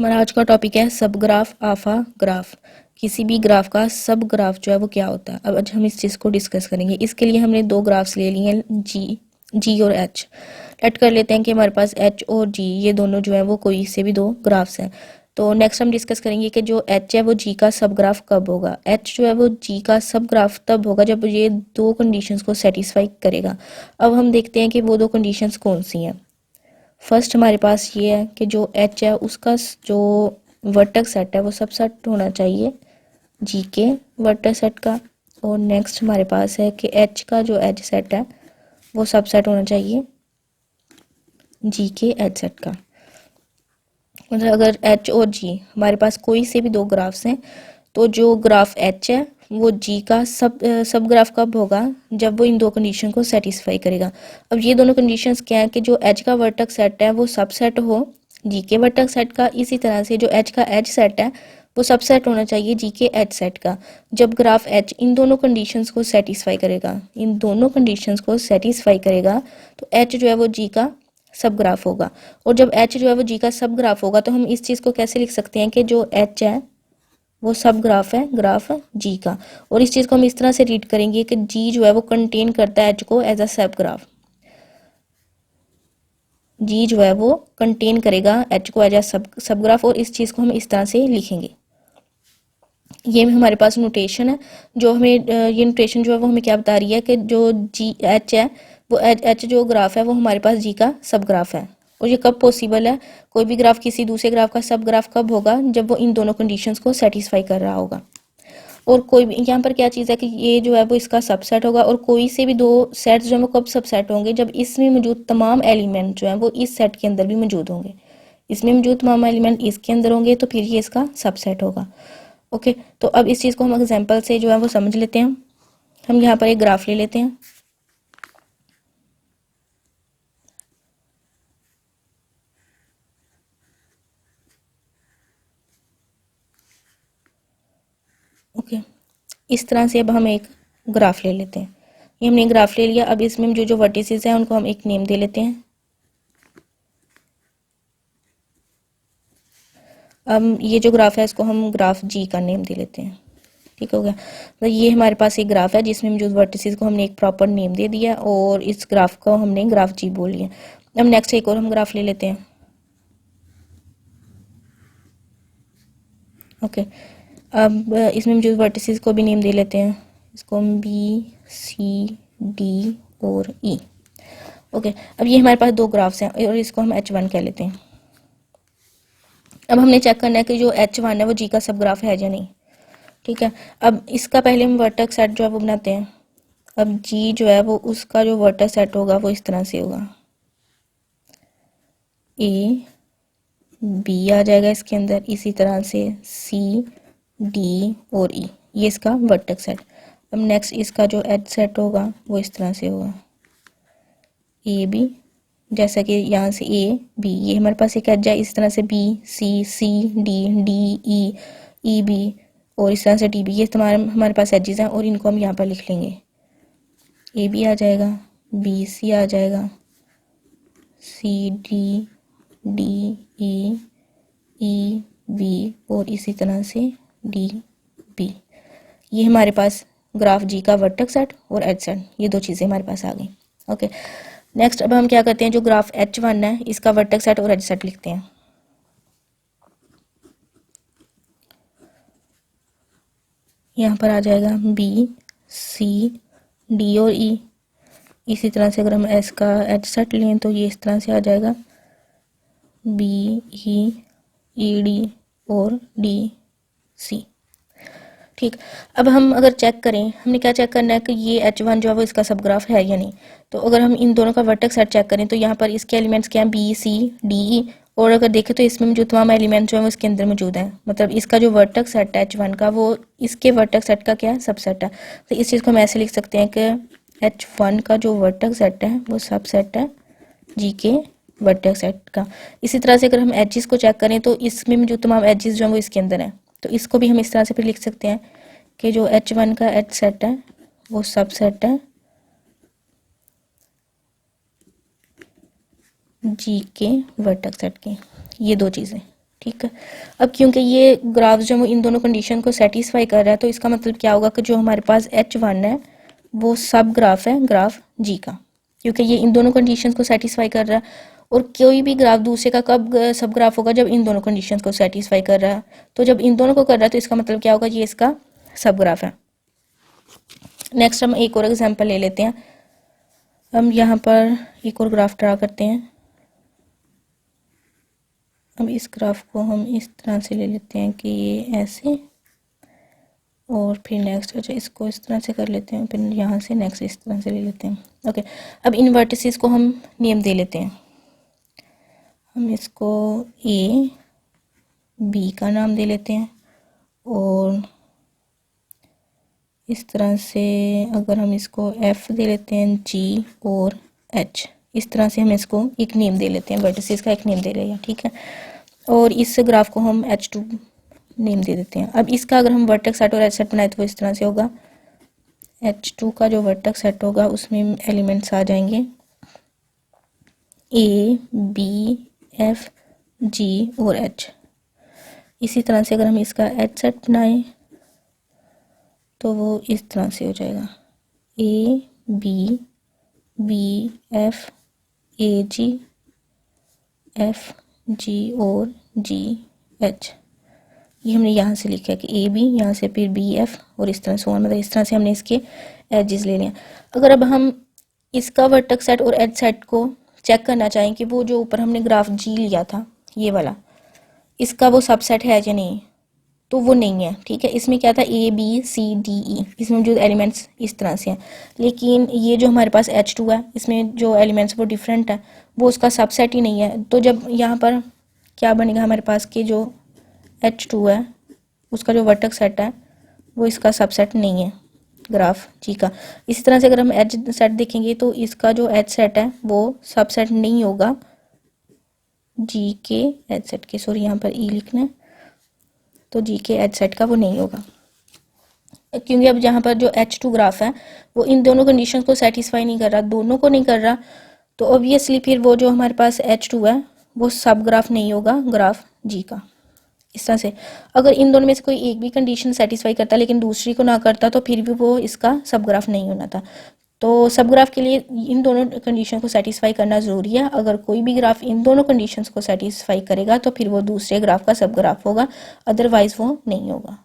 हमारा आज का टॉपिक है सब ग्राफ आफा ग्राफ। किसी भी ग्राफ का सब ग्राफ जो है वो क्या होता है। अब आज हम इस चीज़ को डिस्कस करेंगे। इसके लिए हमने दो ग्राफ्स ले लिए हैं, जी और एच। लेट कर लेते हैं कि हमारे पास एच और जी ये दोनों जो है वो कोई से भी दो ग्राफ्स हैं। तो नेक्स्ट हम डिस्कस करेंगे कि जो एच है वो जी का सब ग्राफ कब होगा। एच जो है वो जी का सब ग्राफ तब होगा जब ये दो कंडीशंस को सेटिस्फाई करेगा। अब हम देखते हैं कि वो दो कंडीशंस कौन सी हैं। फर्स्ट हमारे पास ये है कि जो एच है उसका जो वर्टेक्स सेट है वो सबसेट होना चाहिए जी के वर्टेक्स सेट का। और नेक्स्ट हमारे पास है कि एच का जो एज सेट है वो सबसेट होना चाहिए जी के एज सेट का। मतलब अगर एच और जी हमारे पास कोई से भी दो ग्राफ्स हैं तो जो ग्राफ एच है वो जी का सब ग्राफ कब होगा, जब वो इन दो कंडीशन को सेटिस्फाई करेगा। अब ये दोनों कंडीशंस क्या है कि जो एच का वर्टेक्स सेट है वो सबसेट हो जी के वर्टेक्स सेट का। इसी तरह से जो एच का एच सेट है वो सबसेट होना चाहिए जी के एच सेट का। जब ग्राफ एच इन दोनों कंडीशंस को सेटिस्फाई करेगा, इन दोनों कंडीशंस को सेटिस्फाई करेगा तो एच जो है वो जी का सब ग्राफ होगा। और जब एच जो है वो जी का सब ग्राफ होगा तो हम इस चीज़ को कैसे लिख सकते हैं कि जो एच है वो सब ग्राफ है ग्राफ जी का। और इस चीज़ को हम इस तरह से रीड करेंगे कि जी जो है वो कंटेन करता है एच को एज अ सब ग्राफ। जी जो है वो कंटेन करेगा एच को एज अ सब ग्राफ। और इस चीज़ को हम इस तरह से लिखेंगे। ये हमारे पास नोटेशन है जो हमें ये नोटेशन जो है वो हमें क्या बता रही है कि जो जी एच है वो एच जो ग्राफ है वो हमारे पास जी का सब ग्राफ है। और ये कब पॉसिबल है, कोई भी ग्राफ किसी दूसरे ग्राफ का सब ग्राफ कब होगा, जब वो इन दोनों कंडीशंस को सेटिस्फाई कर रहा होगा। और कोई भी यहाँ पर क्या चीज़ है कि ये जो है वो इसका सबसेट होगा। और कोई से भी दो सेट्स जो है वो कब सबसेट होंगे, जब इसमें मौजूद तमाम एलिमेंट जो है वो इस सेट के अंदर भी मौजूद होंगे। इसमें मौजूद तमाम एलिमेंट इसके अंदर होंगे तो फिर ये इसका सबसेट होगा। ओके, तो अब इस चीज़ को हम एग्जांपल से जो है वो समझ लेते हैं। हम यहाँ पर एक ग्राफ ले लेते हैं। ओके, इस तरह से अब हम एक ग्राफ ले लेते हैं। ये हमने ग्राफ ले लिया। अब इसमें जो जो वर्टिसेस हैं उनको हम एक नेम दे लेते हैं। अब ये जो ग्राफ है इसको हम ग्राफ जी का नेम दे लेते हैं। ठीक हो गया। तो ये हमारे पास एक ग्राफ है जिसमें मौजूद वर्टिसेस को हमने एक प्रॉपर नेम दे दिया और इस ग्राफ को हमने ग्राफ जी बोल लिया। अब नेक्स्ट एक और हम ग्राफ ले लेते हैं। ओके, अब इसमें मौजूद वर्टिसेस को भी नेम दे लेते हैं। इसको हम बी सी डी और ई। ओके, अब ये हमारे पास दो ग्राफ्स हैं और इसको हम H1 कह लेते हैं। अब हमने चेक करना है कि जो H1 है वो जी का सब ग्राफ है या नहीं। ठीक है, अब इसका पहले हम वर्टेक्स सेट जो है वो बनाते हैं। अब जी जो है वो उसका जो वर्टेक्स सेट होगा वो इस तरह से होगा, ए बी आ जाएगा इसके अंदर, इसी तरह से सी डी और ई, ये इसका वर्टेक्स सेट। अब नेक्स्ट इसका जो एच सेट होगा वो इस तरह से होगा, ए बी, जैसा कि यहाँ से ए बी, ये हमारे पास एक एज है, इस तरह से B C C D D E B और इस तरह से डी बी, ये हमारे पास एजेस हैं और इनको हम यहाँ पर लिख लेंगे। ए बी आ जाएगा, बी सी आ जाएगा, C D D E B और इसी तरह से डी बी। ये हमारे पास ग्राफ जी का वर्टेक्स सेट और एज सेट, ये दो चीज़ें हमारे पास आ गई। ओके, नेक्स्ट अब हम क्या करते हैं, जो ग्राफ H1 है इसका वर्टेक्स सेट और एज सेट लिखते हैं। यहाँ पर आ जाएगा बी सी डी और ई। इसी तरह से अगर हम एस का एच सेट लें तो ये इस तरह से आ जाएगा, बी ई डी और डी सी। ठीक, अब हम अगर चेक करें, हमने क्या चेक करना है कि ये H1 जो है वो इसका सब ग्राफ है या नहीं। तो अगर हम इन दोनों का वर्टेक्स सेट चेक करें तो यहाँ पर इसके एलिमेंट्स क्या हैं, बी सी डी ई। और अगर देखें तो इसमें जो तमाम एलिमेंट जो है वो इसके अंदर मौजूद हैं। मतलब इसका जो वर्टेक्स सेट है H1 का वो इसके वर्टेक्स सेट का क्या है, सबसेट है। तो इस चीज़ को हम ऐसे लिख सकते हैं कि H1 का जो वर्टेक्स सेट है वो सबसेट है जी के वर्टेक्स सेट का। इसी तरह से अगर हम एजेस को चेक करें तो इसमें जो तमाम एजेस जो हैं वो इसके अंदर हैं। तो इसको भी हम इस तरह से फिर लिख सकते हैं कि जो H1 का एच सेट है वो सबसेट है जी के वर्टेक्स सेट के। ये दो चीज़ें। ठीक है। अब क्योंकि ये ग्राफ जो है इन दोनों कंडीशन को सेटिस्फाई कर रहा है, तो इसका मतलब क्या होगा कि जो हमारे पास H1 है वो सब ग्राफ है ग्राफ जी का, क्योंकि ये इन दोनों कंडीशंस को सेटिस्फाई कर रहा है। और कोई भी ग्राफ दूसरे का कब सब ग्राफ होगा, जब इन दोनों कंडीशंस को सेटिस्फाई कर रहा है। तो जब इन दोनों को कर रहा है तो इसका मतलब क्या होगा, ये इसका सब ग्राफ है। नेक्स्ट हम एक और एग्जांपल ले लेते हैं। हम यहाँ पर एक और ग्राफ ड्रा करते हैं। अब इस ग्राफ को हम इस तरह से ले लेते हैं कि ये ऐसे, और फिर नेक्स्ट अच्छा इसको इस तरह से कर लेते हैं, फिर यहाँ से नेक्स्ट इस तरह से ले लेते हैं। ओके, अब इन वर्टिसेस को हम नेम दे लेते हैं। हम इसको ए बी का नाम दे लेते हैं, और इस तरह से अगर हम इसको एफ दे लेते हैं, जी और एच, इस तरह से हम इसको एक नेम दे लेते हैं, वर्टिसेस का एक नेम दे रहे हैं, ठीक है। और इस ग्राफ को हम H2 नेम दे देते हैं। अब इसका अगर हम वर्टेक्स सेट और एज सेट बनाए तो इस तरह से होगा। H2 का जो वर्टेक्स सेट होगा उसमें एलिमेंट्स आ जाएंगे A, B, F, G और H। इसी तरह से अगर हम इसका एच सेट बनाएं तो वो इस तरह से हो जाएगा A, B, B, F, A, G, F, G और G, H। ये हमने यहाँ से लिखा है कि ए बी, यहाँ से फिर बी एफ और इस तरह से, मतलब इस तरह से हमने इसके एजेस ले लिए। अगर अब हम इसका वर्टेक्स सेट और एज सेट को चेक करना चाहें कि वो जो ऊपर हमने ग्राफ जी लिया था ये वाला, इसका वो सबसेट है या नहीं, तो वो नहीं है, ठीक है। इसमें क्या था, A B C D E, इसमें जो एलिमेंट्स इस तरह से हैं। लेकिन ये जो हमारे पास H2 है, इसमें जो एलिमेंट्स वो डिफरेंट है, वो उसका सबसेट ही नहीं है। तो जब यहाँ पर क्या बनेगा हमारे पास कि जो H2 है उसका जो वर्टेक्स सेट है वो इसका सबसेट नहीं है ग्राफ जी का। इसी तरह से अगर हम एच सेट देखेंगे तो इसका जो एच सेट है वो सबसेट नहीं होगा जी के एच सेट के, सॉरी यहाँ पर ई लिखना है, तो जी के एच सेट का वो नहीं होगा, क्योंकि अब जहाँ पर जो H2 ग्राफ है वो इन दोनों कंडीशंस को सेटिस्फाई नहीं कर रहा, दोनों को नहीं कर रहा। तो ऑब्वियसली फिर वो जो हमारे पास H2 है वो सब ग्राफ नहीं होगा ग्राफ जी का। इस तरह से अगर इन दोनों में से कोई एक भी कंडीशन सेटिस्फाई करता लेकिन दूसरी को ना करता तो फिर भी वो इसका सब ग्राफ नहीं होना था। तो सब ग्राफ के लिए इन दोनों कंडीशन को सेटिस्फाई करना ज़रूरी है। अगर कोई भी ग्राफ इन दोनों कंडीशंस को सेटिस्फाई करेगा तो फिर वो दूसरे ग्राफ का सब ग्राफ होगा, अदरवाइज वो नहीं होगा।